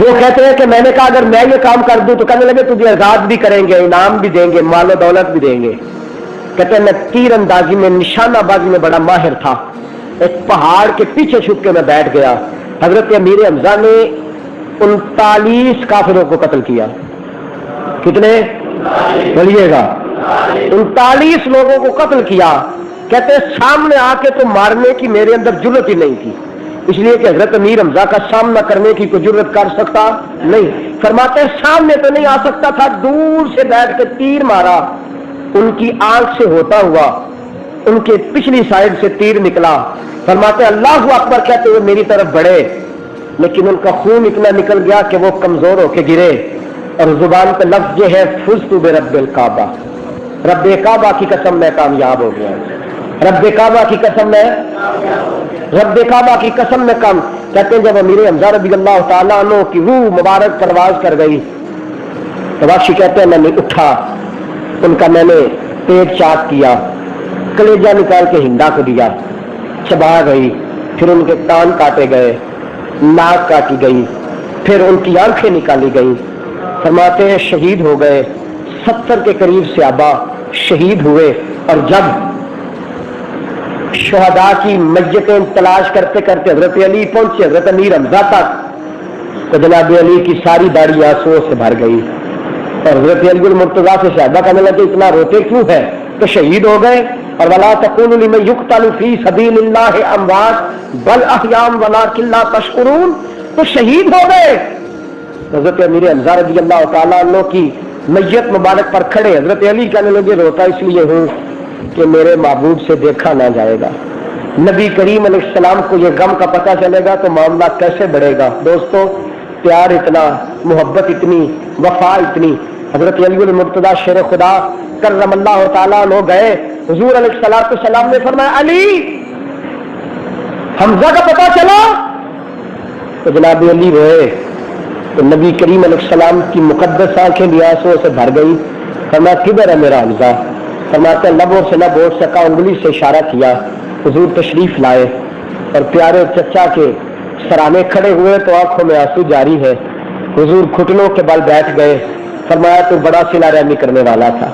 وہ کہتے ہیں کہ میں نے کہا اگر میں یہ کام کر دوں تو کہنے لگے تجھے آزاد بھی کریں گے، انعام بھی دیں گے، مال و دولت بھی دیں گے۔ کہتے ہیں میں تیر اندازی میں، نشانہ بازی میں بڑا ماہر تھا، ایک پہاڑ کے پیچھے چھپ کے میں بیٹھ گیا۔ حضرت امیر حمزہ نے 39 کافروں کو قتل کیا۔ کتنے؟ بولیے گا، 39 لوگوں کو قتل کیا۔ کہتے ہیں سامنے آ کے تو مارنے کی میرے اندر جرت ہی نہیں تھی، اس لیے کہ حضرت امیر حمزہ کا سامنا کرنے کی کوئی جرت کر سکتا نہیں۔ فرماتے ہیں سامنے تو نہیں آ سکتا تھا، دور سے بیٹھ کے تیر مارا، ان کی آنکھ سے ہوتا ہوا ان کے پچھلی سائڈ سے تیر نکلا۔ فرماتے ہیں اللہ اکبر کہتے ہوئے میری طرف بڑھے، لیکن ان کا خون اتنا نکل گیا کہ وہ کمزور ہو کے گرے، اور زبان پہ لفظ یہ ہے فزت برب الکعبہ، رب کعبہ کی قسم میں کامیاب ہو گیا، رب کعبہ کی قسم میں، رب کعبہ کی قسم میں کم۔ کہتے ہیں جب امیر حمزہ رضی اللہ تعالیٰ عنہ کی روح مبارک پرواز کر گئی تو واقعی کہتے ہیں میں نے اٹھا، ان کا میں نے پیٹ چاک کیا، کلیجہ نکال کے ہندا کو دیا، چبا گئی، پھر ان کے کان کاٹے گئے، ناک کاٹی گئی، پھر ان کی آنکھیں نکالی گئی۔ فرماتے ہیں شہید ہو گئے، 70 کے قریب صحابہ شہید ہوئے، اور جب شہداء کی میتیں تلاش کرتے کرتے حضرت علی پہنچے حضرت امیر حمزہ تک، تو جناب علی کی ساری داڑھی آنسوؤں سے بھر گئی، اور حضرت علی المرتضیٰ سے صحابہ کہنے لگے اتنا روتے کیوں ہے؟ تو شہید ہو گئے، اور ولا تقولوا لمن يقتل في سبيل الله اموات بل احياء ولكن لا تشعرون، تو شہید ہو گئے۔ حضرت امیر حمزہ رضی اللہ تعالیٰ عنہ کی میت مبارک پر کھڑے حضرت علی کہنے لگے روتا اس لیے ہوں کہ میرے محبوب سے دیکھا نہ جائے گا، نبی کریم علیہ السلام کو یہ غم کا پتہ چلے گا تو معاملہ کیسے بڑھے گا۔ دوستو پیار اتنا، محبت اتنی، وفا اتنی۔ حضرت علی المرتضیٰ شیر خدا کرم اللہ تعالیٰ عنہ گئے، حضور علیہ السلام نے فرمایا علی حمزہ کا پتہ چلا؟ تو جناب علی روئے، تو نبی کریم علیہ السلام کی مقدس آنکھیں بھی آنسوؤں سے بھر گئی۔ فرمایا کدھر ہے میرا حمزہ؟ فرماتے ہیں لبوں سے نہ بول سکا، انگلی سے اشارہ کیا، حضور تشریف لائے، اور پیارے چچا کے سرانے کھڑے ہوئے تو آنکھوں میں آنسو جاری ہے۔ حضور گھٹنوں کے بل بیٹھ گئے، فرمایا تو بڑا صلہ رحمی کرنے والا تھا،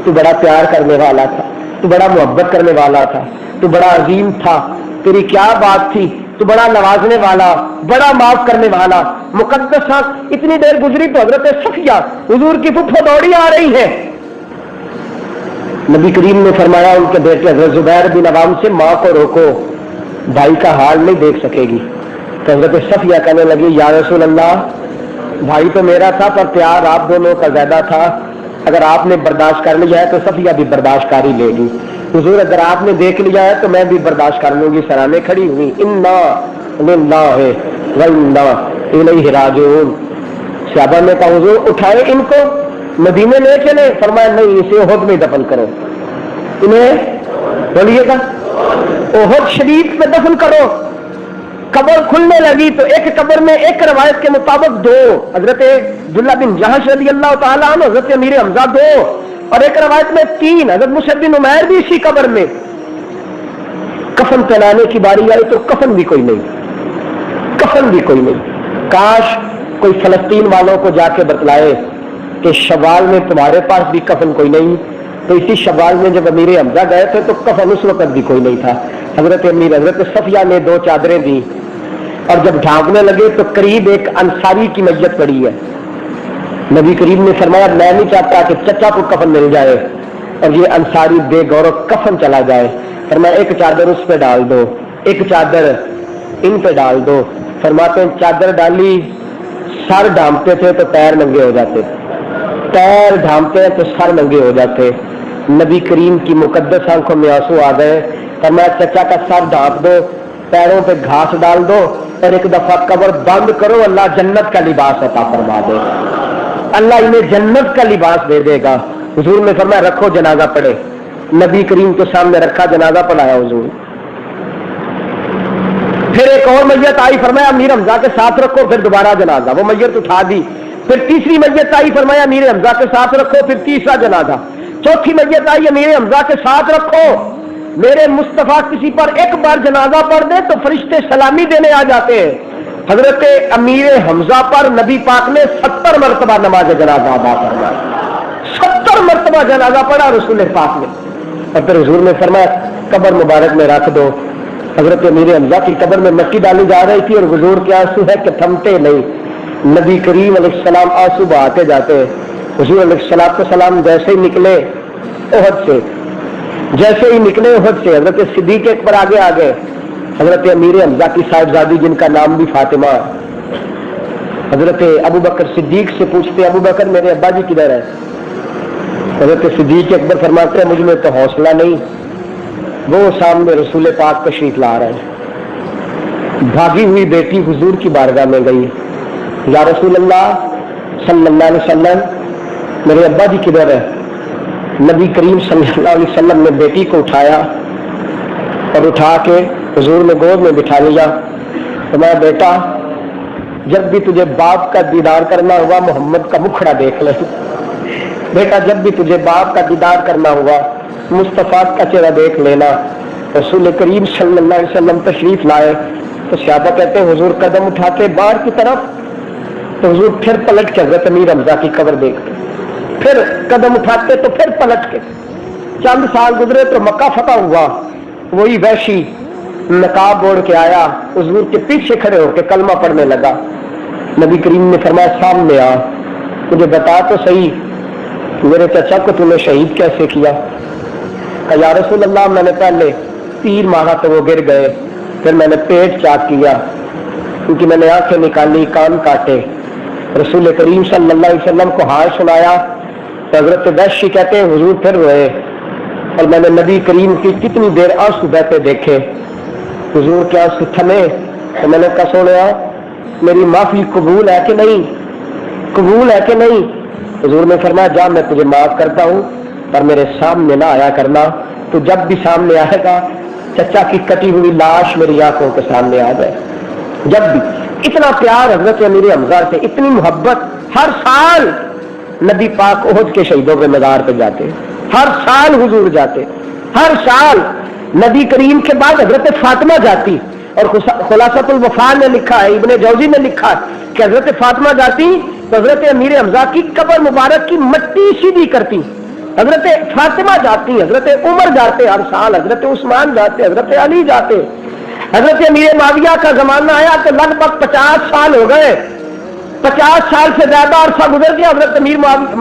تو بڑا پیار کرنے والا تھا، تو بڑا محبت کرنے والا تھا، تو بڑا عظیم تھا، تیری کیا بات تھی، تو بڑا نوازنے والا، بڑا معاف کرنے والا۔ مقدس اتنی دیر گزری تو حضرت صفیہ حضور کی پھپھو دوڑی آ رہی ہے، نبی کریم نے فرمایا ان کے بیٹے حضرت زبیر بن عوام سے ماں کو روکو، بھائی کا حال نہیں دیکھ سکے گی۔ تو حضرت صفیہ کہنے لگی یا رسول اللہ بھائی تو میرا تھا پر پیار آپ دونوں کا زیادہ تھا، اگر آپ نے برداشت کر لیا ہے تو صفیہ بھی برداشت کر ہی لے گی۔ حضور اگر آپ نے دیکھ لیا ہے تو میں بھی برداشت کر لوں گی۔ سرانے کھڑی ہوئی، انا للہ و انا الیہ راجعون۔ صحابہ نے کہا حضور اٹھائے ان کو مدینے لے چلے؟ فرمایا نہیں، اسے احد میں دفن کرو، انہیں بولیے گا احد شریف میں دفن کرو۔ قبر کھلنے لگی تو ایک قبر میں ایک روایت کے مطابق 2، حضرت عبداللہ بن جہش رضی اللہ تعالیٰ عنہ، حضرت امیر حمزہ 2، اور ایک روایت میں 3، حضرت مصعب بن عمیر بھی اسی قبر میں۔ کفن پہنانے کی باری آئی تو کفن بھی کوئی نہیں، کفن بھی کوئی نہیں۔ کاش کوئی فلسطین والوں کو جا کے بتلائے کہ شوال میں تمہارے پاس بھی کفن کوئی نہیں، تو اسی شوال میں جب امیر حمزہ گئے تھے تو کفن اس وقت بھی کوئی نہیں تھا۔ حضرت صفیہ نے 2 چادریں دی، اور جب ڈھانپنے لگے تو قریب ایک انصاری کی میت پڑی ہے۔ نبی کریم نے فرمایا میں نہیں چاہتا کہ چچا کو کفن مل جائے اور یہ انصاری بے گورو کفن چلا جائے۔ فرمایا ایک چادر اس پہ ڈال دو، ایک چادر ان پہ ڈال دو۔ فرماتے ہیں چادر ڈالی، سر ڈھانپتے تھے تو پیر ننگے ہو جاتے، پیر ڈھانپتے ہیں تو سر ننگے ہو جاتے۔ نبی کریم کی مقدس آنکھوں میں آنسو آ گئے۔ فرمایا چچا کا سر ڈھانپ دو، پیروں پہ گھاس ڈال دو، اور ایک دفعہ قبر بند کرو، اللہ جنت کا لباس عطا فرما دے، اللہ انہیں جنت کا لباس دے دے گا۔ حضور نے فرمایا رکھو جنازہ پڑھے، نبی کریم کے سامنے رکھا، جنازہ پڑھایا حضور۔ پھر ایک اور میت آئی، فرمایا امیر حمزہ کے ساتھ رکھو، پھر دوبارہ جنازہ، وہ میت اٹھا دی۔ پھر تیسری میت آئی، فرمایا امیر حمزہ کے ساتھ رکھو، پھر تیسرا جنازہ۔ چوتھی میت آئی، امیر حمزہ کے ساتھ رکھو، میرے مصطفیٰ کسی پر ایک بار جنازہ پڑھ دے تو فرشتے سلامی دینے آ جاتے ہیں۔ حضرت امیر حمزہ پر نبی پاک نے 70 مرتبہ نماز جنازہ ادا فرمایا، 70 مرتبہ جنازہ پڑھا رسول پاک نے، اور پھر حضور نے فرمایا قبر مبارک میں رکھ دو۔ حضرت امیر حمزہ کی قبر میں مٹی ڈالی جا رہی تھی اور حضور کے آنسو ہے کہ تھمتے نہیں۔ نبی کریم علیہ السلام آنسو بہاتے جاتے۔ حضور علیہ السلام جیسے ہی نکلے احد سے، جیسے ہی نکلے احد سے، حضرت صدیق اکبر آگے آگے، حضرت امیر حمزہ کی صاحبزادی جن کا نام بھی فاطمہ، حضرت ابو بکر صدیق سے پوچھتے ابو بکر میرے ابا جی کدھر ہے؟ حضرت صدیق اکبر فرماتے ہیں مجھ میں تو حوصلہ نہیں، وہ سامنے رسول پاک تشریف لا رہے ہیں۔ بھاگی ہوئی بیٹی حضور کی بارگاہ میں گئی، یا رسول اللہ صلی اللہ علیہ وسلم میرے ابا جی کدھر ہے؟ نبی کریم صلی اللہ علیہ وسلم نے بیٹی کو اٹھایا اور اٹھا کے حضور نے گود میں بٹھا لیا۔ فرمایا بیٹا جب بھی تجھے باپ کا دیدار کرنا ہوا محمد کا مکھڑا دیکھ لے، بیٹا جب بھی تجھے باپ کا دیدار کرنا ہوا مصطفیٰ کا چہرہ دیکھ لینا۔ رسول کریم صلی اللہ علیہ وسلم تشریف لائے تو صحابہ کہتے ہیں حضور قدم اٹھاتے باہر کی طرف، تو حضور پھر پلٹ کے حضرت امیر حمزہ کی قبر دیکھتے، پھر قدم اٹھاتے تو پھر پلٹ کے۔ چند سال گزرے تو مکہ فتح ہوا، وہی وحشی نقاب اوڑھ کے آیا، حضور کے پیچھے کھڑے ہو کے کلمہ پڑھنے لگا۔ نبی کریم نے فرمایا سامنے آ، مجھے بتا تو صحیح میرے چچا کو تم نے شہید کیسے کیا؟ کہ یا رسول اللہ میں نے پہلے تیر مارا تو وہ گر گئے، پھر میں نے پیٹ چاک کیا کیونکہ میں نے آنکھیں نکالی، کان کاٹے۔ رسول کریم صلی اللہ علیہ وسلم کو حال سنایا تو حضرت وحشی کہتے ہیں حضور پھر روئے، اور میں نے نبی کریم کی کتنی دیر آنسو بہتے دیکھے، حضور کے آنسو تھمے تو میں نے کہا سنیا میری معافی قبول ہے کہ نہیں، قبول ہے کہ نہیں؟ حضور نے فرمایا جا میں تجھے معاف کرتا ہوں پر میرے سامنے نہ آیا کرنا، تو جب بھی سامنے آئے گا چچا کی کٹی ہوئی لاش میری آنکھوں کے سامنے آ جائے۔ جب بھی اتنا پیار حضرت امیر حمزہ سے، اتنی محبت، ہر سال نبی پاک احد کے شہیدوں کے مزار پہ جاتے، ہر سال حضور جاتے، ہر سال نبی کریم کے بعد حضرت فاطمہ جاتی، اور خلاصۃ الوفا نے لکھا ہے، ابن جوزی نے لکھا کہ حضرت فاطمہ جاتی تو حضرت امیر حمزہ کی قبر مبارک کی مٹی سیدھی کرتی، حضرت فاطمہ جاتی، حضرت عمر جاتے ہر سال، حضرت عثمان جاتے، حضرت علی جاتے۔ حضرت امیر معاویہ کا زمانہ آیا تو لگ بھگ 50 سال ہو گئے، 50 سال سے زیادہ عرصہ گزر گیا، حضرت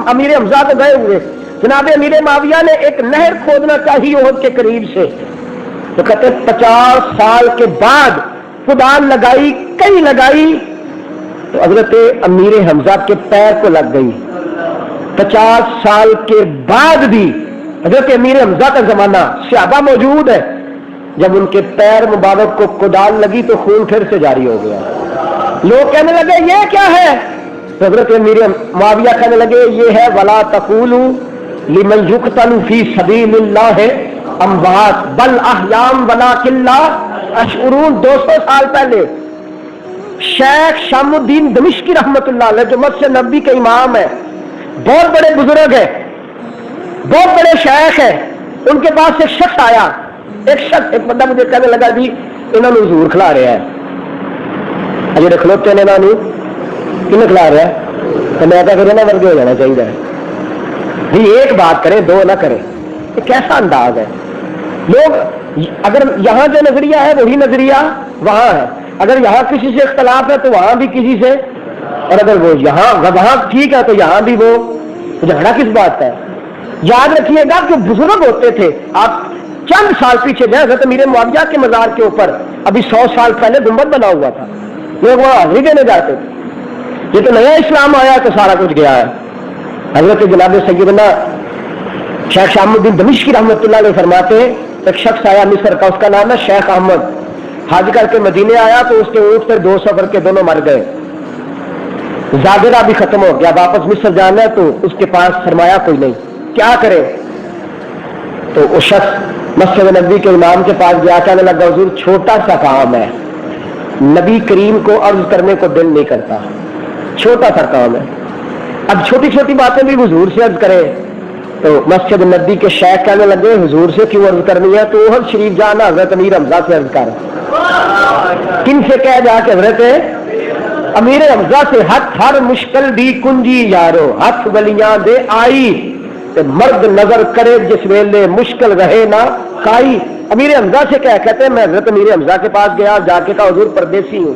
امیر حمزہ تو گئے ہوئے۔ جناب امیر معاویہ نے ایک نہر کھودنا چاہیے احد کے قریب سے، تو کہتے 50 سال کے بعد خدان لگائی، کئی لگائی تو حضرت امیر حمزہ کے پیر کو لگ گئی۔ 50 سال کے بعد بھی حضرت امیر حمزہ کا زمانہ، صحابہ موجود ہے، جب ان کے پیر مبارک کو کدال لگی تو خون پھر سے جاری ہو گیا۔ لوگ کہنے لگے یہ کیا ہے؟ تو حضرت امیر معاویہ کہنے لگے یہ ہے وَلَا تَقُولُوا لِمَنْ يُقْتَلُ فِي سَبِيلِ اللَّهِ اموات بل احیام ولیکن لا اشعرون۔ 200 سال پہلے شیخ شام الدین دمشقی رحمت اللہ علیہ جو مسجد نبوی کے امام ہے، بہت بڑے بزرگ ہیں، بہت بڑے شیخ ہیں، ان کے پاس ایک شخص آیا، ایک بندہ مجھے کہنے لگا جی انہوں نے حضور کھلا رہا ہے، اجے کھلوتے نے انہوں نے کن کھلا رہا ہے، تو میں کہا کہ انہوں ورگے ہو جانا چاہیے جی، ایک بات کریں دو نہ کریں، یہ کیسا انداز ہے؟ لوگ اگر یہاں جو نظریہ ہے وہی نظریہ وہاں ہے، اگر یہاں کسی سے اختلاف ہے تو وہاں بھی کسی سے، اور اگر وہ یہاں وہاں ٹھیک ہے تو یہاں بھی وہ جھگڑا کس بات کا ہے؟ یاد رکھیے گا کہ بزرگ ہوتے تھے، آپ چند سال پیچھے جائیں، حضرت امیر معاویہ کے مزار کے اوپر ابھی 100 سال پہلے گنبد بنا ہوا تھا، لوگ وہاں حاضری دینے جاتے تھے۔ یہ تو نیا اسلام آیا تو سارا کچھ گیا ہے۔ حضرت جناب سیدنا شیخ شام الدین دمشقی رحمت اللہ علیہ فرماتے ہیں ایک شخص آیا مصر کا، اس کا نام ہے شیخ احمد، حج کر کے مدینے آیا تو اس کے اونٹ پھر 2 سفر کے دونوں مر گئے، زادرہ بھی ختم ہو گیا، واپس مصر جانا ہے تو اس کے پاس سرمایہ کوئی نہیں، کیا کرے؟ تو وہ شخص مسجد نبوی کے امام کے پاس گیا، کہنے لگا حضور چھوٹا سا کام ہے، نبی کریم کو عرض کرنے کو دل نہیں کرتا، چھوٹا سا کام ہے، اب چھوٹی چھوٹی باتیں بھی حضور سے عرض کرے۔ تو مسجد نبوی کے شیخ کہنے لگے حضور سے کیوں عرض کرنی ہے؟ تو وہ شریف جانا حضرت امیر حمزہ سے عرض کر، کن سے کہہ جا کہ حضرت امیر حمزہ سے ہاتھ ہر مشکل دی کنجی یارو ہاتھ گلیاں دے آئی تے مرد نظر کرے جس ویلے مشکل رہے نہ کائی. امیر حمزہ سے کیا کہتے ہیں؟ میں حضرت امیر حمزہ کے پاس گیا، جا کے کہا حضور پردیسی ہوں.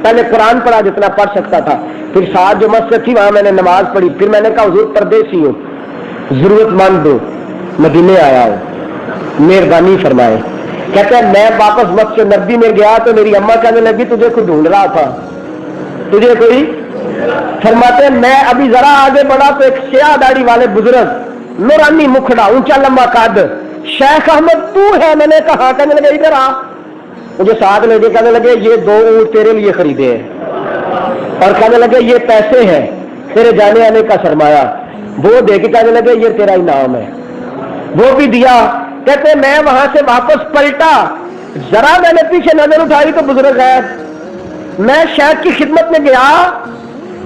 پہلے قرآن پڑھا جتنا پڑھ سکتا تھا، پھر ساتھ جو مسجد تھی وہاں میں نے نماز پڑھی، پھر میں نے کہا حضور پردیسی ہوں، ضرورت مند ہوں، مدینے آیا ہوں، مہربانی فرمائے. کہتے ہیں میں واپس مسجد نبی میں گیا تو میری اماں کہنے لگی تجھے کوئی ڈھونڈ رہا تھا، تجھے کوئی. فرماتے ہیں میں ابھی ذرا آگے بڑھا تو ایک سیاہ داڑھی والے بزرگ، نورانی مکھڑا، اونچا لمبا قد، شیخ احمد تو ہے؟ میں نے کہا. کہنے لگے ادھر آ. مجھے ساتھ لے کے کہنے لگے یہ 2 اونٹ تیرے لیے خریدے ہیں، اور کہنے لگے یہ پیسے ہیں تیرے جانے آنے کا سرمایہ. وہ دے کے کہنے لگے یہ تیرا انعام ہے. وہ بھی دیا. کہتے میں وہاں سے واپس پلٹا، ذرا میں نے پیچھے نظر اٹھائی تو بزرگ ہے. میں شیخ کی خدمت میں گیا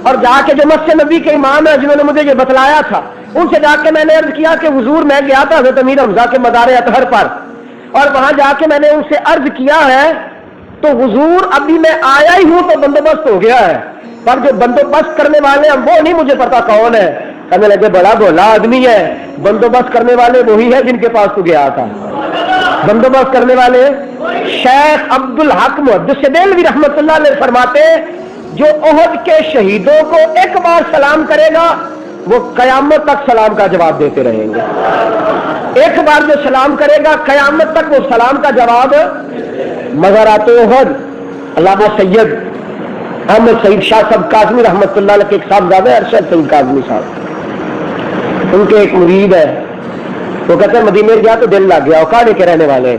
اور جا کے جو مسجد نبی کے امام ہیں جنہوں نے مجھے یہ بتلایا تھا ان سے جا کے میں نے عرض کیا کہ حضور میں گیا تھا حضرت امیر حمزہ کے مزار اطہر پر، اور وہاں جا کے میں نے ان سے عرض کیا ہے تو حضور ابھی میں آیا ہی ہوں تو بندوبست ہو گیا ہے، پر جو بندوبست کرنے والے ہیں وہ نہیں مجھے پتا کون ہے. کہنے لگے بڑا بھولا آدمی ہے، بندوبست کرنے والے وہی ہے جن کے پاس تو گیا تھا. بندوبست کرنے والے شیخ عبد الحق محدث دہلوی رحمۃ اللہ علیہ فرماتے جو احد کے شہیدوں کو ایک بار سلام کرے گا وہ قیامت تک سلام کا جواب دیتے رہیں گے. ایک بار جو سلام کرے گا قیامت تک وہ سلام کا جواب. مزارات احد علامہ سید احمد سعید شاہ صاحب کاظمی رحمۃ اللہ علیہ کے ایک صاحبزادہ ارشد سعید کاظمی صاحب، ان کے ایک مرید ہے، وہ کہتے ہیں مدینے گیا تو دل لگ گیا. اوکاڑے کے رہنے والے ہیں،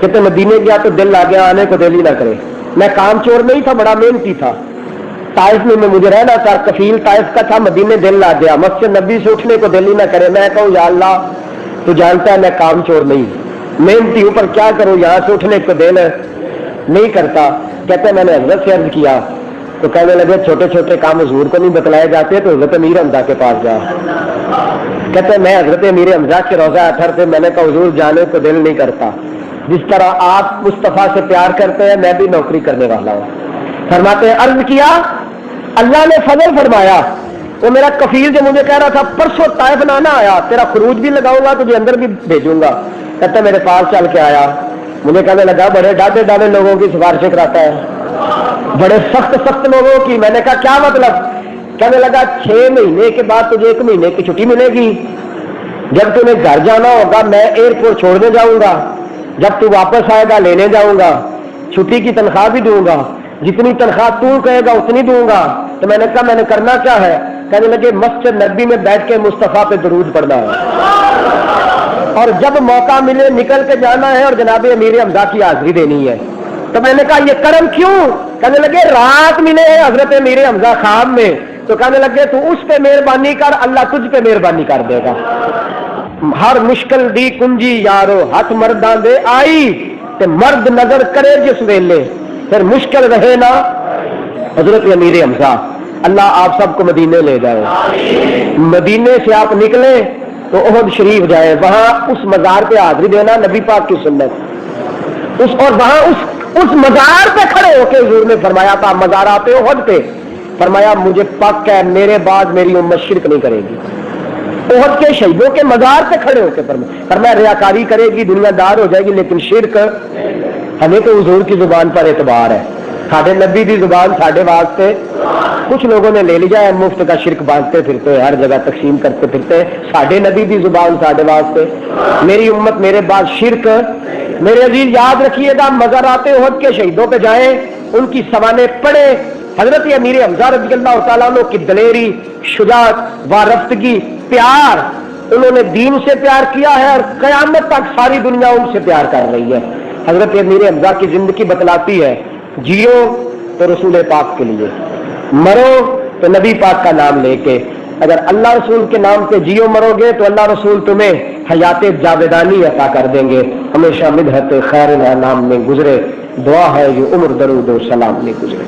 کہتے مدینے گیا تو دل لگ گیا، آنے کو دل ہی نہ کرے. میں کام چور نہیں تھا، بڑا محنتی تھا. طائف میں مجھے رہنا تھا، کفیل طائف کا تھا، مدینے دل لگ گیا، مسجد نبی سے اٹھنے کو دل ہی نہ کرے. میں کہوں یا اللہ تو جانتا ہے میں کام چور نہیں، محنتی ہوں، پر کیا کروں یہاں سے اٹھنے کو دل نہیں کرتا. کہتے ہیں میں نے حضرت سے عرض کیا تو کہنے لگے چھوٹے چھوٹے کام حضور کو نہیں بتلائے جاتے تو حضرت امیر حمزہ کے پاس جا. کہتے ہیں میں حضرت امیر حمزہ کے روضہ اطہر سے میں نے کہا حضور جانے کو دل نہیں کرتا، جس طرح آپ مصطفیٰ سے پیار کرتے ہیں میں بھی نوکری کرنے والا ہوں. فرماتے ہیں عرض کیا اللہ نے فضل فرمایا، وہ میرا کفیل جو مجھے کہہ رہا تھا پرسوں طائف نانا آیا تیرا خروج بھی لگاؤں گا تجھے اندر بھی بھیجوں گا. کہتا میرے پاس چل کے آیا، مجھے کہنے لگا بڑے ڈاڈے ڈاڈے لوگوں کی سفارشیں کراتا ہے، بڑے سخت سخت لوگوں کی. میں نے کہا کیا مطلب؟ کہنے لگا 6 مہینے کے بعد تجھے 1 مہینے کی چھٹی ملے گی، جب تمہیں گھر جانا ہوگا میں ایئرپورٹ چھوڑنے جاؤں گا، جب تو واپس آئے گا لینے جاؤں گا، چھٹی کی تنخواہ بھی دوں گا، جتنی تنخواہ تو کہے گا اتنی دوں گا. تو میں نے کہا میں نے کرنا کیا ہے؟ کہنے لگے مسجد نبی میں بیٹھ کے مصطفیٰ پہ درود پڑھنا ہے، اور جب موقع ملے نکل کے جانا ہے اور جناب امیر حمزہ کی حاضری دینی ہے. تو میں نے کہا یہ کرم کیوں؟ کہنے لگے رات ملے ہیں حضرت امیر حمزہ خواب میں، تو کہنے لگے تو اس پہ مہربانی کر اللہ تجھ پہ مہربانی کر دے گا. ہر مشکل دی کنجی یارو ہاتھ مرداں دے آئی تے مرد نظر کرے جس ویلے پھر مشکل رہے نا. حضرت امیر حمزہ اللہ آپ سب کو مدینے لے جائے. مدینے سے آپ نکلے تو احد شریف جائے، وہاں اس مزار پہ حاضری دینا نبی پاک کی سنت. اور وہاں اس مزار پہ کھڑے ہو کے حضور نے فرمایا تھا مزارات احد پہ فرمایا مجھے پک ہے میرے بعد میری امت شرک نہیں کرے گی. احد کے شہیدوں کے مزار پہ کھڑے ہو کے فرمایا ریاکاری کرے گی، دنیا دار ہو جائے گی، لیکن شرک. ہمیں تو حضور کی زبان پر اعتبار ہے، ساڈے نبی کی زبان ساڈے واسطے. کچھ لوگوں نے لے لیا ہے مفت کا شرک باندھتے پھرتے ہر جگہ تقسیم کرتے پھرتے. ساڈے نبی کی زبان ساڈے واسطے، میری امت میرے بعد شرک. میرے عزیز یاد رکھیے گا مزارات احد کے شہیدوں پہ جائیں، ان کی سوانے پڑھے. حضرت امیر حمزہ رضی اللہ تعالیٰ عنہ کی دلیری، شجاعت، وارفتگی، پیار، انہوں نے دین سے پیار کیا ہے اور قیامت تک ساری دنیا ان سے پیار کر رہی ہے. حضرت امیر حمزہ کی زندگی بتلاتی ہے جیو تو رسول پاک کے لیے، مرو تو نبی پاک کا نام لے کے. اگر اللہ رسول کے نام پہ جیو مرو گے تو اللہ رسول تمہیں حیات جاویدانی عطا کر دیں گے. ہمیشہ مدحت خیر نام میں گزرے، دعا ہے یہ عمر درود و سلام میں گزرے.